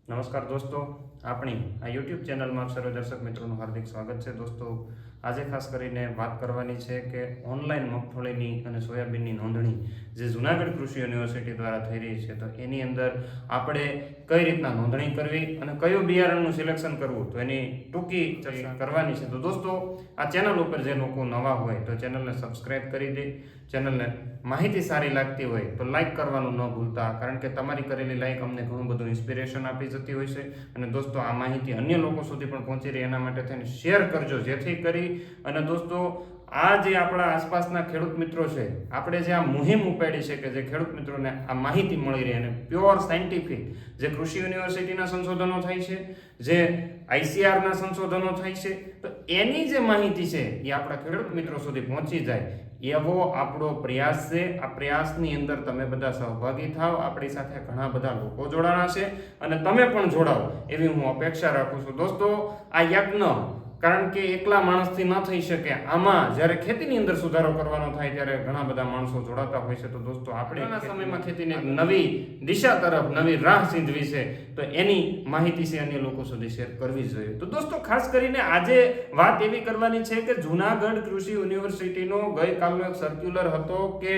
નમસ્કાર દોસ્તો, આપણી આ યુટ્યુબ ચેનલમાં સર્વ દર્શક મિત્રોનું હાર્દિક સ્વાગત છે. દોસ્તો, આજે ખાસ કરીને વાત કરવાની છે કે ઓનલાઈન મગફળીની અને સોયાબીનની નોંધણી જે જુનાગઢ કૃષિ યુનિવર્સિટી દ્વારા થઈ રહી છે, તો એની અંદર આપણે કઈ રીતના નોંધણી કરવી અને કયું બિયારણનું સિલેક્શન કરવું, તો એની ટૂંકી ચર્ચા કરવાની છે. તો દોસ્તો, આ ચેનલ ઉપર જે લોકો નવા હોય તો ચેનલને સબસ્ક્રાઈબ કરી દે. ચેનલને માહિતી સારી લાગતી હોય તો લાઈક કરવાનું ન ભૂલતા, કારણ કે તમારી કરેલી લાઈક અમને ઘણું બધું ઇન્સ્પિરેશન આપી જતી હોય છે. અને દોસ્તો, આ માહિતી અન્ય લોકો સુધી પણ પહોંચી રહી એના માટે થઈને શેર કરજો, જેથી કરી અને દોસ્તો આ જે આપણા આસપાસના ખેડૂત મિત્રો છે, આપણે જે આ મુહિમ ઉપાડી છે કે જે ખેડૂત મિત્રોને આ માહિતી મળી રહી અને પ્યોર સાયન્ટિફિક જે કૃષિ યુનિવર્સિટીના સંશોધનો થાય છે, જે આઈસીઆરના સંશોધનો થાય છે, તો એની જે માહિતી છે એ આપણા ખેડૂત મિત્રો સુધી પહોંચી જાય એવો આપણો પ્રયાસ છે. આ પ્રયાસની અંદર તમે બધા સહભાગી થાવ. આપણી સાથે ઘણા બધા લોકો જોડાણા છે અને તમે પણ જોડાઓ એવી હું અપેક્ષા રાખું છું. દોસ્તો, આ યજ્ઞ કારણ કે એકલા માણસથી ન થઈ શકે. આમાં જ્યારે ખેતીની અંદર સુધારો કરવાનો થાય ત્યારે ઘણા બધા માણસો જોડાતા હોય છે. તો દોસ્તો, આપણે સમયમાં ખેતીને નવી દિશા તરફ નવી રાહ ચીંધવી છે, તો એની માહિતી છે અન્ય લોકો સુધી શેર કરવી જોઈએ. તો દોસ્તો, ખાસ કરીને આજે વાત એવી કરવાની છે કે જુનાગઢ કૃષિ યુનિવર્સિટીનો ગઈકાલનો એક સર્ક્યુલર હતો કે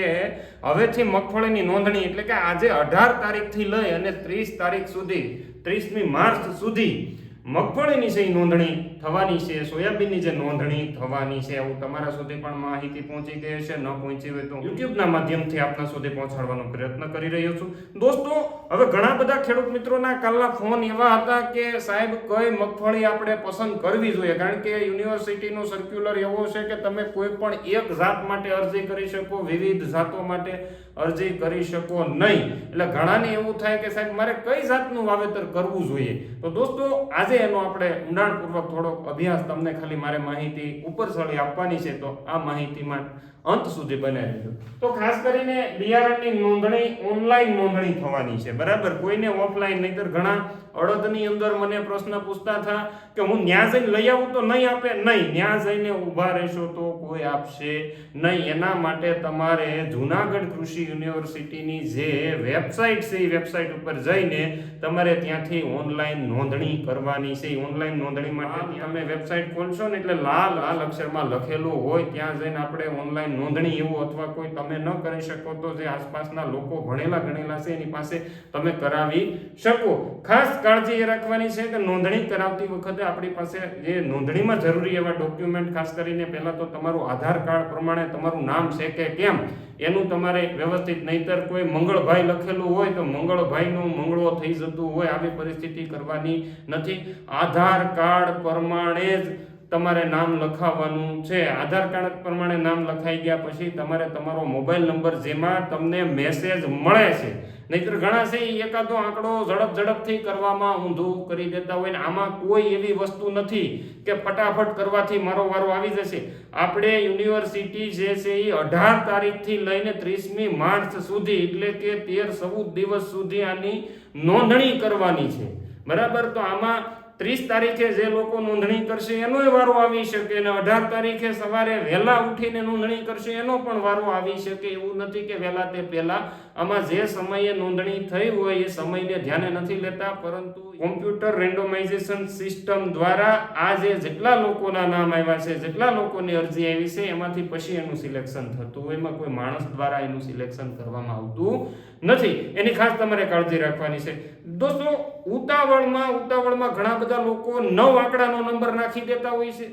હવેથી મગફળીની નોંધણી, એટલે કે આજે 18 તારીખથી લઈ અને 30 તારીખ સુધી, 30મી માર્ચ સુધી મગફળીની છે નોંધણી થવાની છે, સોયાબીનની જે નોંધણી થવાની છે. એવું તમારા સુધી પણ માહિતી પહોંચી ગઈ છે. ન પહોંચી હોય તો યુટ્યુબના માધ્યમથી આપના સુધી પહોંચાડવાનો પ્રયત્ન કરી રહ્યો છું. દોસ્તો, હવે ઘણા બધા ખેડૂત મિત્રોના કાલના ફોન એવા હતા કે સાહેબ, કઈ મગફળી આપણે પસંદ કરવી જોઈએ, કારણ કે યુનિવર્સિટીનો સર્ક્યુલર એવો છે કે તમે કોઈ પણ એક જાત માટે અરજી કરી શકો, વિવિધ જાતો માટે અરજી કરી શકો નહીં. એટલે ઘણાને એવું થાય કે સાહેબ, મારે કઈ જાતનું વાવેતર કરવું જોઈએ. તો દોસ્તો, આજે એનો આપણે ઊંડાણપૂર્વક થોડોક અભ્યાસ તમને ખાલી મારે માહિતી ઉપર ચડી આપવાની છે, તો આ માહિતીમાં અંત સુધી બને રહેજો. તો ખાસ કરીને બિયારણની નોંધણી ઓનલાઈન નોંધણી થવાની છે, બરાબર, કોઈને ઓફલાઈન. નહીતર ઘણા અડદની અંદર મને પ્રશ્ન પૂછતા હતા કે હું ન્યા જઈને લઈ આવું તો નહીં આપે. નહીં, ન્યા જઈને ઊભા રહેશો તો કોઈ આપશે નહીં. એના માટે તમારે જુનાગઢ કૃષિ યુનિવર્સિટીની જે વેબસાઇટ છે એ વેબસાઇટ ઉપર જઈને તમારે ત્યાંથી ઓનલાઈન નોંધણી કરવાની છે. ઓનલાઈન નોંધણી માટે તમે વેબસાઇટ ખોલશો ને એટલે લાલ અક્ષરમાં લખેલું હોય ત્યાં જઈને આપણે ઓનલાઈન નોંધણી એવું, અથવા કોઈ તમે ન કરી શકો તો જે આસપાસના લોકો ભણેલા ગણેલા છે એની પાસે તમે કરાવી શકો. ખાસ કાળજી એ રાખવાની છે કે નોંધણી કરાવતી વખતે આપણી પાસે જે નોંધણીમાં જરૂરી એવા ડોક્યુમેન્ટ, ખાસ કરીને પહેલા તો તમારું આધાર કાર્ડ પ્રમાણે તમારું નામ છે કે કેમ એનું તમારે વ્યવસ્થિત. નહીતર કોઈ મંગળભાઈ લખેલું હોય તો મંગળભાઈનું મંગળો થઈ જતું હોય, આવી પરિસ્થિતિ કરવાની નથી. આધાર કાર્ડ પ્રમાણે જ તમારે નામ લખાવવાનું છે. આધાર કાર્ડ પ્રમાણે નામ લખાઈ ગયા પછી તમારે તમારો મોબાઈલ નંબર જેમાં તમને મેસેજ મળે છે, નહીતર ઘણા છે એકાદો આંકડો ઝડપથી કરવામાં ઊંધું કરી દેતા હોય ને આમાં કોઈ એવી વસ્તુ નથી કે ફટાફટ કરવાથી મારો વારો આવી જશે. આપણે યુનિવર્સિટી જે છે એ 18 તારીખથી લઈને 30મી માર્ચ સુધી, એટલે કે 13-14 દિવસ સુધી આની નોંધણી કરવાની છે, બરાબર. તો આમાં 30 તારીખે જે લોકો નોંધણી કરશે એનોય વારો આવી શકે અને 18 તારીખે સવારે વહેલા ઉઠીને નોંધણી કરશે એનો પણ વારો આવી શકે. એવું નથી કે વહેલા તે પહેલા. આમાં જે સમયે નોંધણી થઈ હોય એ સમયને ધ્યાને નથી લેતા, પરંતુ કોમ્પ્યુટર રેન્ડોમાઇઝેશન સિસ્ટમ દ્વારા આ જેટલા લોકોના નામ આવ્યા છે, જેટલા લોકોની અરજી આવી છે, એમાંથી પછી એનું સિલેક્શન થતું હોય. એમાં કોઈ માણસ દ્વારા એનું સિલેક્શન કરવામાં આવતું નથી. એની ખાસ તમારે કાળજી રાખવાની છે. દોસ્તો, ઉતાવળમાં ઘણા બધા લોકો 9 આંકડાનો નંબર નાખી દેતા હોય છે.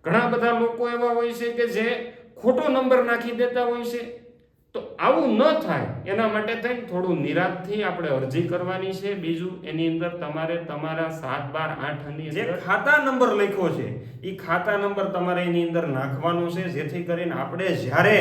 ઘણા બધા લોકો એવા હોય છે કે જે ખોટો નંબર નાખી દેતા હોય છે. તો આવું ન થાય એના માટે થઈને થોડું નિરાંતથી આપણે અરજી કરવાની છે. બીજું, એની અંદર તમારે તમારા 7-12-8 ની જે ખાતા નંબર લખ્યો છે એ ખાતા નંબર તમારે એની અંદર નાખવાનો છે, જેથી કરીને આપણે જ્યારે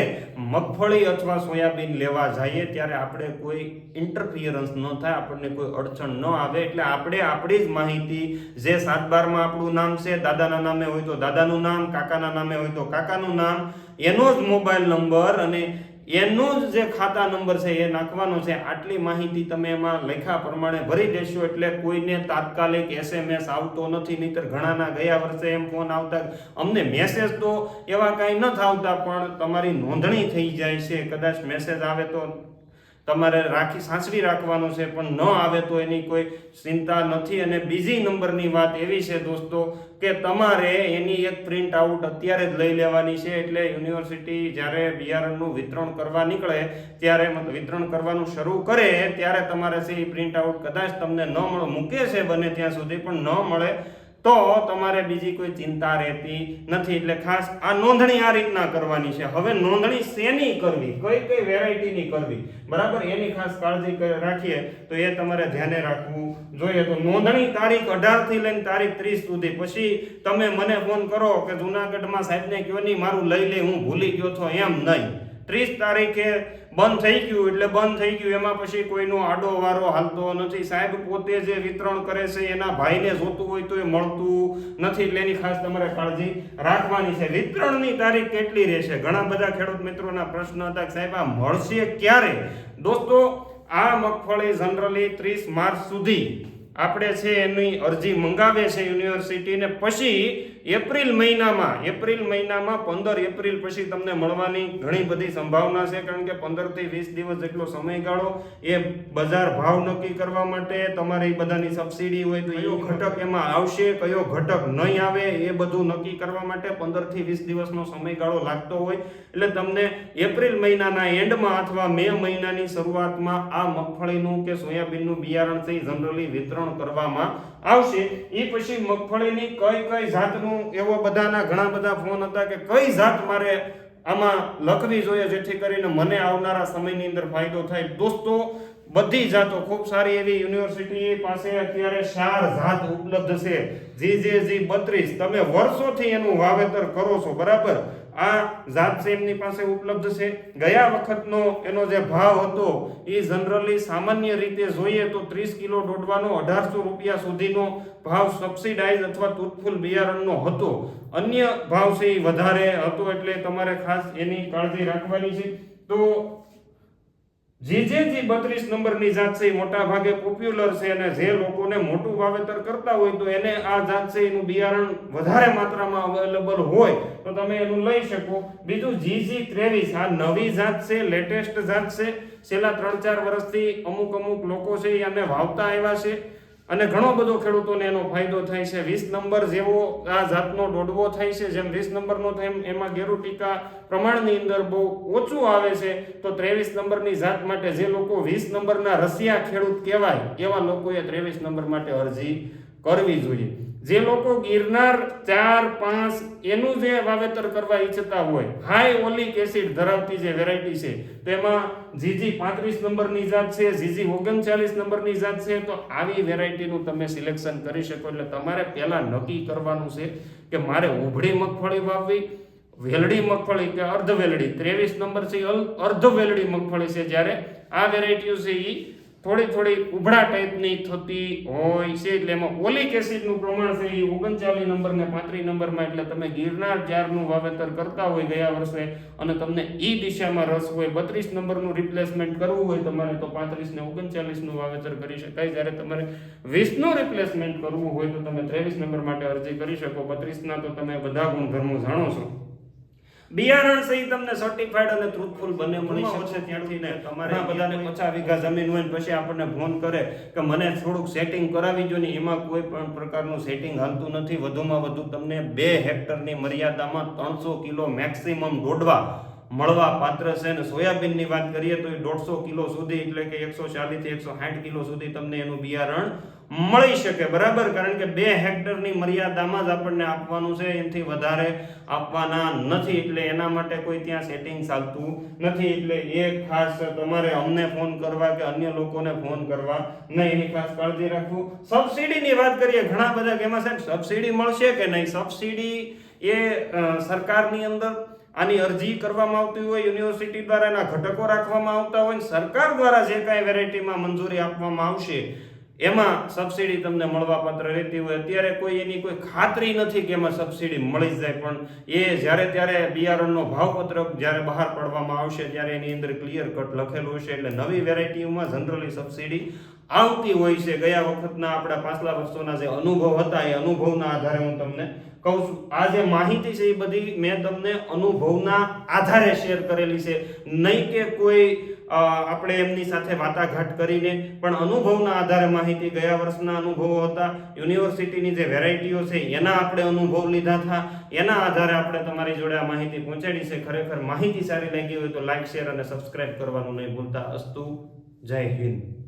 મગફળી અથવા સોયાબીન લેવા જઈએ ત્યારે આપણે કોઈ ઇન્ટરફિયરન્સ ન થાય, આપણને કોઈ અડચણ ન આવે. એટલે આપણે આપણી જ માહિતી જે 7-12માં આપણું નામ છે, દાદાના નામે હોય તો દાદાનું નામ, કાકાના નામે હોય તો કાકાનું નામ, એનો જ મોબાઈલ નંબર અને એનો જ જે ખાતા નંબર છે એ નાખવાનો છે. આટલી માહિતી તમે એમાં લેખા પ્રમાણે ભરી દેશો એટલે કોઈને તાત્કાલિક SMS આવતો નથી. નહીતર ઘણાના ગયા વર્ષે એમ ફોન આવતા, અમને મેસેજ તો એવા કાંઈ નથી આવતા પણ તમારી નોંધણી થઈ જાય છે. કદાચ મેસેજ આવે તો તમારે સાચવી રાખવાનું છે, પણ ન આવે તો એની કોઈ ચિંતા નથી. અને બીજી નંબરની વાત એવી છે દોસ્તો કે તમારે એની એક પ્રિન્ટ આઉટ અત્યારે જ લઈ લેવાની છે. એટલે યુનિવર્સિટી જ્યારે બિયારણનું વિતરણ કરવા નીકળે ત્યારે વિતરણ કરવાનું શરૂ કરે ત્યારે તમારે છે એ પ્રિન્ટ આઉટ કદાચ તમને ન મળે, મૂકે છે બને ત્યાં સુધી, પણ ન મળે તો તમારે બીજી કોઈ ચિંતા રહેતી નથી. એટલે ખાસ આ નોંધણી આ રીતના કરવાની છે. હવે નોંધણી શેની કરવી, કઈ વેરાયટીની કરવી, બરાબર, એની ખાસ કાળજી રાખીએ તો એ તમારે ધ્યાને રાખવું જોઈએ. તો નોંધણી તારીખ 18 થી લઈને તારીખ 30 સુધી. પછી તમે મને ફોન કરો કે જુનાગઢમાં સાહેબને કયો નહીં મારું લઈ લે, હું ભૂલી ગયો છો, એમ નહીં. 30 તારીખે બંધ થઈ ગયું એટલે બંધ થઈ ગયું, એમાં પછી કોઈનો આડો વારો હાલતો નથી. સાહેબ પોતે જે વિતરણ કરે છે એના ભાઈને જોતું હોય તો એ મળતું નથી, એટલે એની ખાસ તમારે કાળજી રાખવાની છે. વિતરણની તારીખ કેટલી રહેશે? ઘણા બધા ખેડૂત મિત્રોના પ્રશ્ન હતા કે સાહેબ આ મળશે ક્યારે? દોસ્તો આ મગફળી જનરલી 30 માર્ચ સુધી આપણે છે એની અરજી મંગાવે છે યુનિવર્સિટી, ને પછી એપ્રિલ મહિનામાં 15 એપ્રિલ પછી તમને મળવાની ઘણી બધી સંભાવના છે. કારણ કે 15 થી 20 દિવસ જેટલો સમયગાળો એ બજાર ભાવ નક્કી કરવા માટે, તમારી બધાની સબસિડી હોય તો કયો ઘટક એમાં આવશે, કયો ઘટક નહીં આવે, એ બધું નક્કી કરવા માટે 15 થી 20 દિવસનો સમયગાળો લાગતો હોય. એટલે તમને એપ્રિલ મહિનાના એન્ડમાં અથવા મે મહિનાની શરૂઆતમાં આ મગફળીનું કે સોયાબીનનું બિયારણ છે જનરલી વિતરણ કરવામાં આવશે. એ પછી મગફળીની કઈ જાતનું, એવો બધાના ઘણા બધા ફોન હતા કે કઈ જાત મારે આમાં લખવી જોઈએ જેથી કરીને મને આવનારા સમયની અંદર ફાયદો થાય. દોસ્તો બધી જાતો ખૂબ સારી એવી યુનિવર્સિટી પાસે અત્યારે 4 જાત ઉપલબ્ધ છે. GJG 32 તમે વર્ષોથી એનું વાવેતર કરો છો, બરાબર, આ જાત છે એમની પાસે ઉપલબ્ધ છે. ગયા વખતનો એનો જે ભાવ હતો એ જનરલી સામાન્ય રીતે જોઈએ તો 30 કિલો દોડવાનો 1800 રૂપિયા સુધીનો ભાવ સબસિડાઇઝ અથવા તૂટફૂલ બિયારણનો હતો. અન્ય ભાવ છે એ વધારે હતો, એટલે તમારે ખાસ એની કાળજી રાખવાની છે. તો GJG 32 નંબરની જાત છે મોટા ભાગે પોપ્યુલર છે, અને જે લોકોને મોટું વાવેતર કરતા હોય તો એને આ જાત છે એનું બિયારણ વધારે માત્રામાં અવેલેબલ હોય તો તમે એનું લઈ શકો. બીજું GG 23 આ નવી જાત છે, લેટેસ્ટ જાત છે. છેલ્લા 3-4 વર્ષથી અમુક લોકો છે એને વાવતા આવ્યા છે અને ઘણો બધો ખેડૂતોને એનો ફાયદો થાય છે. 20 નંબર જેવો આ જાતનો દોડવો થાય છે, જેમ 20 નંબરનો થાય એમાં ગેરુટીકા પ્રમાણની અંદર બહુ ઓછું આવે છે. તો 23 નંબરની જાત માટે જે લોકો 20 નંબરના રસિયા ખેડૂત કહેવાય એવા લોકોએ 23 નંબર માટે અરજી કરવી જોઈએ. જે લોકો ગિરનાર 4-5 એનું જે વાવેતર કરવા ઈચ્છતા હોય, હાઈ ઓલિક એસિડ ધરાવતી જે વેરાયટી છે, તેમાં GG 35 નંબરની જાત છે, GG 39 નંબરની જાત છે, તો આવી વેરાયટીનું તમે સિલેક્શન કરી શકો. એટલે તમારે પહેલા નક્કી કરવાનું છે કે મારે ઉભળી મગફળી વાવવી, વેલડી મગફળી કે અર્ધ વેલડી. 23 નંબર છે અર્ધ વેલડી મગફળી છે, જ્યારે આ વેરાયટીઓ છે એ થોડી ઉભળા ટાઈપની થતી હોય છે. એટલે એમાં ઓલિક એસિડનું પ્રમાણ છે એ 39 નંબર ને 35 નંબરમાં. એટલે તમે ગિરનાર 4 નું વાવેતર કરતા હોય ગયા વર્ષે અને તમને ઈ દિશામાં રસ હોય, 32 નંબરનું રિપ્લેસમેન્ટ કરવું હોય તમારે, તો 35 ને 39 નું વાવેતર કરી શકાય. જ્યારે તમારે 20 નું રિપ્લેસમેન્ટ કરવું હોય તો તમે 23 નંબર માટે અરજી કરી શકો. 32 ના તો તમે બધા ગુણધર્મો જાણો છો. બિયારણ સહી તમને સર્ટિફાઈડ અને ટ્રુથફુલ બંને મળી શકશે. ત્યાંથી ને તમારે બધાને 50 વીઘા જમીન હોય ને પછી આપણને ફોન કરે કે મને થોડુંક સેટિંગ કરાવી દો, ને એમાં કોઈ પણ પ્રકારનું સેટિંગ હાલતું નથી. વધુમાં વધુ તમને 2 હેક્ટરની મર્યાદામાં 300 કિલો મેક્સિમમ દોડવા મળવા પાત્ર છે. અને સોયાબીનની વાત કરીએ તો 150 કિલો સુધી, એટલે કે 140 થી 160 કિલો સુધી તમને એનું બિયારણ મળી શકે, બરાબર. કારણ કે 2 હેક્ટરની મર્યાદામાં જ આપણને આપવાનું છે, એનાથી વધારે આપવાના નથી. એટલે એના માટે કોઈ ત્યાં સેટિંગ ચાલતું નથી. એટલે એ ખાસ તમારે અમને ફોન કરવા કે અન્ય લોકોને ફોન કરવા નહીં, એની ખાસ કાળજી રાખવું. સબસિડીની વાત કરીએ, ઘણા બધા કેમાં સાહેબ સબસિડી મળશે કે નહીં. સબસિડી એ સરકારની અંદર આની અરજી કરવામાં આવતી હોય, યુનિવર્સિટી દ્વારા એના ઘટકો રાખવામાં આવતા હોય, સરકાર દ્વારા જે કાંઈ વેરાયટીમાં મંજૂરી આપવામાં આવશે એમાં સબસિડી તમને મળવાપાત્ર રહેતી હોય. અત્યારે કોઈ એની કોઈ ખાતરી નથી કે એમાં સબસિડી મળી જાય, પણ એ જ્યારે ત્યારે બિયારણનો ભાવપત્રક જ્યારે બહાર પાડવામાં આવશે ત્યારે એની અંદર ક્લિયર કટ લખેલું હશે. એટલે નવી વેરાયટીઓમાં જનરલી સબસિડી આવતી હોય છે. ગયા વખતના આપણા પાછલા વર્ષોના જે અનુભવ હતા એ અનુભવના આધારે હું તમને કહું છું. આ જે માહિતી છે એ બધી મેં તમને અનુભવના આધારે શેર કરેલી છે, નહીં કે કોઈ આપણે એમની સાથે વાટાઘાટ કરીને પણ અનુભવના આધારે માહિતી, ગયા વર્ષના અનુભવો હતા, યુનિવર્સિટીની જે વેરાયટીઓ છે એના આપણે અનુભવ લીધા હતા, એના આધારે આપણે તમારી જોડે આ માહિતી પહોંચાડી છે. ખરેખર માહિતી સારી લાગી હોય તો લાઈક, શેર અને સબસ્ક્રાઇબ કરવાનું નહીં ભૂલતા. અસ્તુ. જય હિન્દ.